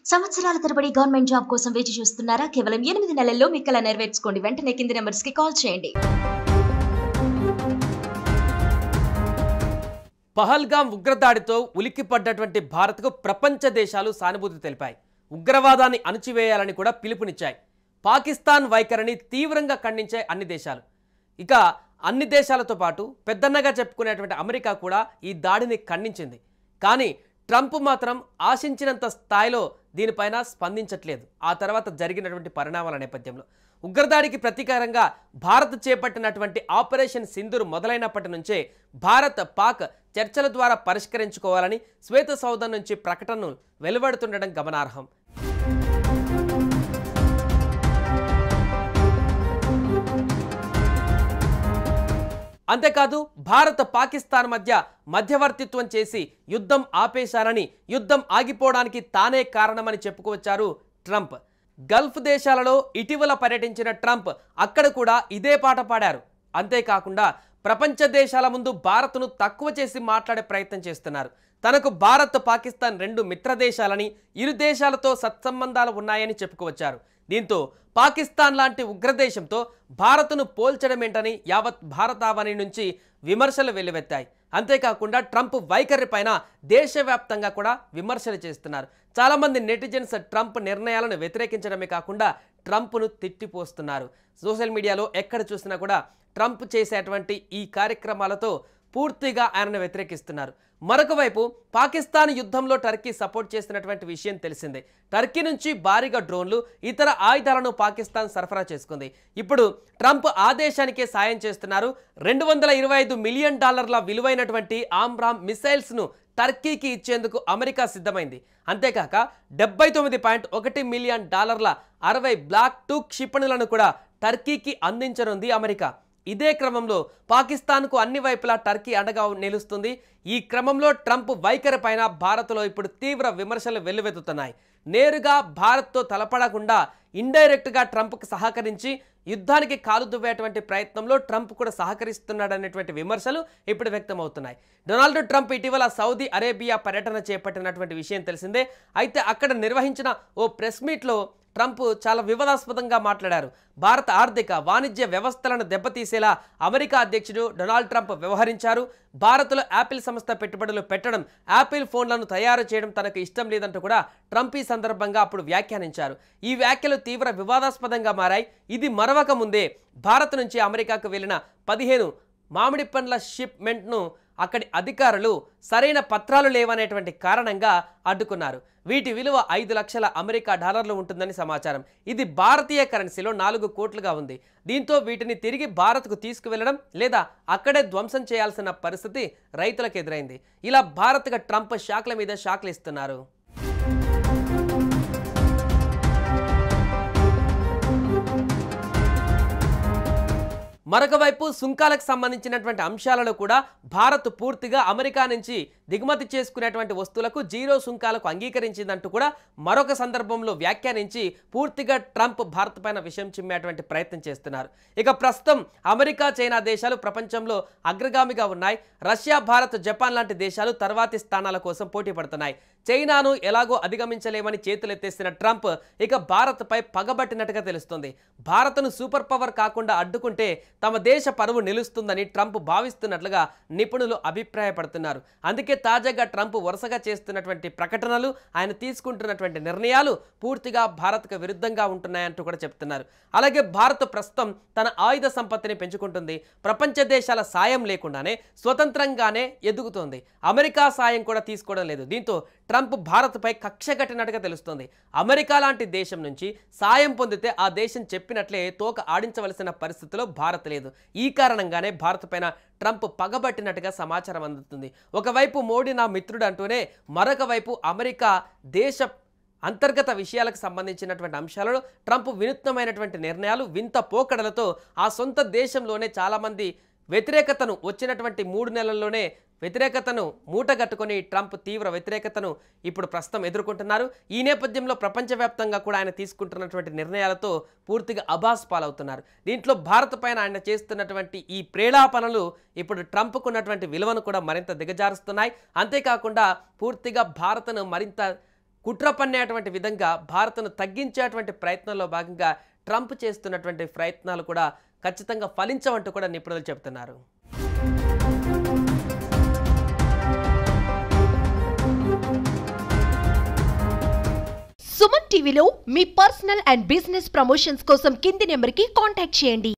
సంవత్సరాల తరబడి government job కోసం వేచి చూస్తున్నారా? కేవలం 8 నెలల్లో మీ కల నెరవేర్చుకోండి. వెంటనే కింది నెంబర్స్కి కాల్ చేయండి. పహల్గాం ఉగ్రదాడితో ఉలిక్కిపడ్డటువంటి భారత్కు ప్రపంచ దేశాలు సానుభూతి తెలిపాయి. ఉగ్రవాదాన్ని అణచివేయాలని కూడా పిలుపునిచ్చాయి. పాకిస్తాన్ వైఖరిని తీవ్రంగా ఖండించాయి అన్ని దేశాలు. ఇక అన్ని దేశాలతో పాటు పెద్దన్నగా చెప్పుకునేటువంటి అమెరికా కూడా ఈ దాడిని ఖండించింది. కానీ ట్రంప్ మాత్రం ఆశించినంత స్థాయిలో దీనిపైన స్పందించట్లేదు. ఆ తర్వాత జరిగినటువంటి పరిణామాల నేపథ్యంలో ఉగ్రదాడికి ప్రతీకారంగా భారత్ చేపట్టినటువంటి ఆపరేషన్ సింధూర్ మొదలైనప్పటి నుంచే భారత్ పాక్ చర్చల ద్వారా పరిష్కరించుకోవాలని శ్వేత సౌధం నుంచి ప్రకటనలు వెలువడుతుండడం గమనార్హం. అంతేకాదు భారత్ పాకిస్తాన్ మధ్య మధ్యవర్తిత్వం చేసి యుద్ధం ఆపేశారని, యుద్ధం ఆగిపోవడానికి తానే కారణమని చెప్పుకొచ్చారు ట్రంప్. గల్ఫ్ దేశాలలో ఇటీవల పర్యటించిన ట్రంప్ అక్కడ కూడా ఇదే పాట పాడారు. అంతేకాకుండా ప్రపంచ దేశాల ముందు భారత్ను తక్కువ చేసి మాట్లాడే ప్రయత్నం చేస్తున్నారు. తనకు భారత్ పాకిస్తాన్ రెండు మిత్ర దేశాలని, ఇరు దేశాలతో సత్సంబంధాలు ఉన్నాయని చెప్పుకొచ్చారు. దీంతో పాకిస్తాన్ లాంటి ఉగ్రదేశంతో భారత్ను పోల్చడమేంటని యావత్ భారతావని నుంచి విమర్శలు వెల్లువెత్తాయి. అంతేకాకుండా ట్రంప్ వైఖరి పైన దేశవ్యాప్తంగా కూడా విమర్శలు చేస్తున్నారు. చాలామంది నెటిజన్స్ ట్రంప్ నిర్ణయాలను వ్యతిరేకించడమే కాకుండా ట్రంప్ను తిట్టిపోస్తున్నారు. సోషల్ మీడియాలో ఎక్కడ చూసినా కూడా ట్రంప్ చేసేటువంటి ఈ కార్యక్రమాలతో పూర్తిగా ఆయనను వ్యతిరేకిస్తున్నారు. మరొక వైపు పాకిస్తాన్ యుద్ధంలో టర్కీ సపోర్ట్ చేసినటువంటి విషయం తెలిసిందే. టర్కీ నుంచి భారీగా డ్రోన్లు, ఇతర ఆయుధాలను పాకిస్తాన్ సరఫరా చేసుకుంది. ఇప్పుడు ట్రంప్ ఆ దేశానికే సాయం చేస్తున్నారు. $225 మిలియన్ విలువైనటువంటి ఆమ్రామ్ మిసైల్స్ను టర్కీకి ఇచ్చేందుకు అమెరికా సిద్ధమైంది. అంతేకాక $79.1 మిలియన్ 60 బ్లాక్ 2 క్షిపణులను కూడా టర్కీకి అందించనుంది అమెరికా. ఇదే క్రమంలో పాకిస్తాన్కు అన్ని వైపులా టర్కీ అండగా నిలుస్తుంది. ఈ క్రమంలో ట్రంప్ వైఖరి పైన భారత్లో ఇప్పుడు తీవ్ర విమర్శలు వెల్లువెత్తుతున్నాయి. నేరుగా భారత్తో తలపడకుండా ఇండైరెక్ట్గా ట్రంప్కి సహకరించి యుద్ధానికి కాలు దువ్వేటువంటి ప్రయత్నంలో ట్రంప్ కూడా సహకరిస్తున్నాడనేటువంటి విమర్శలు ఇప్పుడు వ్యక్తమవుతున్నాయి. డొనాల్డ్ ట్రంప్ ఇటీవల సౌదీ అరేబియా పర్యటన చేపట్టినటువంటి విషయం తెలిసిందే. అయితే అక్కడ నిర్వహించిన ఓ ప్రెస్ మీట్లో ట్రంప్ చాలా వివాదాస్పదంగా మాట్లాడారు. భారత ఆర్థిక వాణిజ్య వ్యవస్థలను దెబ్బతీసేలా అమెరికా అధ్యక్షుడు డొనాల్డ్ ట్రంప్ వ్యవహరించారు. భారత్లో యాపిల్ సంస్థ పెట్టుబడులు పెట్టడం, యాపిల్ ఫోన్లను తయారు చేయడం తనకు ఇష్టం లేదంటూ కూడా ట్రంప్ ఈ సందర్భంగా అప్పుడు వ్యాఖ్యానించారు. ఈ వ్యాఖ్యలు తీవ్ర వివాదాస్పదంగా మారాయి. ఇది మరవక ముందే భారత్ నుంచి అమెరికాకు వెళ్లిన 15 మామిడి పండ్ల షిప్మెంట్ను అక్కడి అధికారులు సరైన పత్రాలు లేవనేటువంటి కారణంగా అడ్డుకున్నారు. వీటి విలువ $5 లక్షల అమెరికా డాలర్లు ఉంటుందని సమాచారం. ఇది భారతీయ కరెన్సీలో 4 కోట్లుగా ఉంది. దీంతో వీటిని తిరిగి భారత్కు తీసుకువెళ్లడం లేదా అక్కడే ధ్వంసం చేయాల్సిన పరిస్థితి రైతులకు ఎదురైంది. ఇలా భారత్గా ట్రంప్ షాక్ల మీద షాక్లు ఇస్తున్నారు. మరొక వైపు సుంకాలకు సంబంధించినటువంటి అంశాలలో కూడా భారత్ పూర్తిగా అమెరికా నుంచి దిగుమతి చేసుకునేటువంటి వస్తువులకు 0 సుంకాలకు అంగీకరించిందంటూ కూడా మరొక సందర్భంలో వ్యాఖ్యానించి పూర్తిగా ట్రంప్ భారత్ పైన విషయం చిమ్మేటువంటి ప్రయత్నం చేస్తున్నారు. ఇక ప్రస్తుతం అమెరికా, చైనా దేశాలు ప్రపంచంలో అగ్రగామిగా ఉన్నాయి. రష్యా, భారత్, జపాన్ లాంటి దేశాలు తర్వాతి స్థానాల కోసం పోటీ పడుతున్నాయి. చైనాను ఎలాగో అధిగమించలేమని చేతులెత్తేసిన ట్రంప్ ఇక భారత్పై పగబట్టినట్టుగా తెలుస్తుంది. భారత్ను సూపర్ పవర్ కాకుండా అడ్డుకుంటే తమ దేశ పరువు నిలుస్తుందని ట్రంప్ భావిస్తున్నట్లుగా నిపుణులు అభిప్రాయపడుతున్నారు. అందుకే తాజాగా ట్రంప్ వరుసగా చేస్తున్నటువంటి ప్రకటనలు, ఆయన తీసుకుంటున్నటువంటి నిర్ణయాలు పూర్తిగా భారత్కు విరుద్ధంగా ఉంటున్నాయంటూ కూడా చెప్తున్నారు. అలాగే భారత్ ప్రస్తుతం తన ఆయుధ సంపత్తిని పెంచుకుంటుంది. ప్రపంచ దేశాల సాయం లేకుండానే స్వతంత్రంగానే ఎదుగుతోంది. అమెరికా సాయం కూడా తీసుకోవడం లేదు. దీంతో ట్రంప్ భారత్పై కక్ష కట్టినట్టుగా తెలుస్తుంది. అమెరికా లాంటి దేశం నుంచి సాయం పొందితే ఆ దేశం చెప్పినట్లే తోక ఆడించవలసిన పరిస్థితిలో భారత్ లేదు. ఈ కారణంగానే భారత్ పైన ట్రంప్ పగబట్టినట్టుగా సమాచారం అందుతుంది. ఒకవైపు మోడీ నా మిత్రుడు అంటూనే మరొక వైపు అమెరికా దేశ అంతర్గత విషయాలకు సంబంధించినటువంటి అంశాలలో ట్రంప్ వినూత్నమైనటువంటి నిర్ణయాలు, వింత పోకడలతో ఆ సొంత దేశంలోనే చాలామంది వ్యతిరేకతను వచ్చినటువంటి 3 నెలల్లోనే వ్యతిరేకతను మూటగట్టుకొని ట్రంప్ తీవ్ర వ్యతిరేకతను ఇప్పుడు ప్రస్తుతం ఎదుర్కొంటున్నారు. ఈ నేపథ్యంలో ప్రపంచవ్యాప్తంగా కూడా ఆయన తీసుకుంటున్నటువంటి నిర్ణయాలతో పూర్తిగా అబాస్ పాలవుతున్నారు. దీంట్లో భారత్ పైన ఆయన చేస్తున్నటువంటి ఈ ప్రేలాపనలు ఇప్పుడు ట్రంప్కు ఉన్నటువంటి విలువను కూడా మరింత దిగజారుస్తున్నాయి. అంతేకాకుండా పూర్తిగా భారత్ను మరింత కుట్ర పన్నేటువంటి విధంగా భారత్ను తగ్గించేటువంటి ప్రయత్నంలో భాగంగా ట్రంప్ చేస్తున్నటువంటి ప్రయత్నాలు కూడా ఖచ్చితంగా ఫలించవంటూ కూడా నిపుణులు చెబుతున్నారు. సుమన్ టీవీలో మీ పర్సనల్ అండ్ బిజినెస్ ప్రమోషన్స్ కోసం కింది నెంబర్కి కాంటాక్ట్ చేయండి.